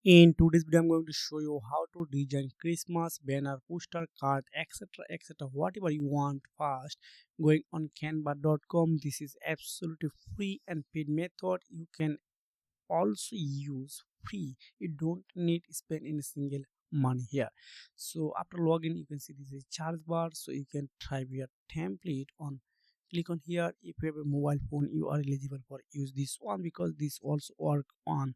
In today's video, I'm going to show you how to design Christmas banner, poster, card, etc. etc. Whatever you want fast. Going on Canva.com. This is absolutely free and paid method. You can also use free. You don't need to spend any single money here. So after login, you can see this is charge bar. So you can try your template on. Click on here. If you have a mobile phone, you are eligible for use this one because this also work on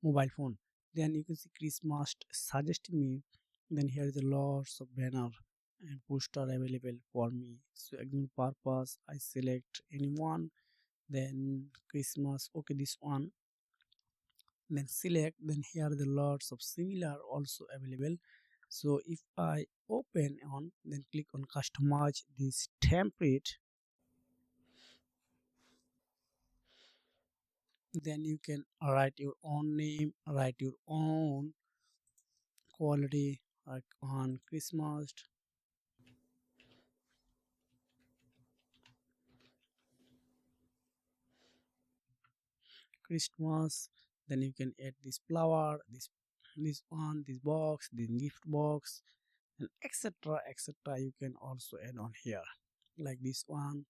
mobile phone. Then you can see Christmas suggest me. Then here is a lots of banner and poster available for me. So again purpose, I select anyone. Then Christmas, okay, this one. Then select. Then here are the lots of similar also available. So if I open on, then click on customize this template. Then you can write your own name, write your own quality like on Christmas. Then you can add this flower, this one, this box, this gift box, and etc etc. You can also add on here like this one.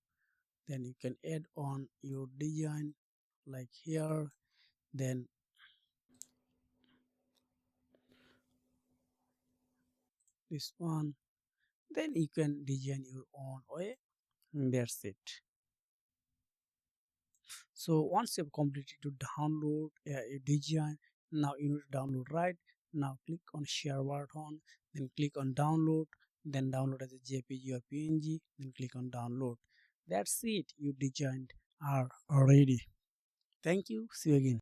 Then you can add on your design like here. Then this one. Then you can design your own way. And that's it. So once you've completed to download a design, now you need to download, right? Now click on share button, then click on download, then download as a JPG or PNG, then click on download. That's it, your design are ready. Thank you, see you again.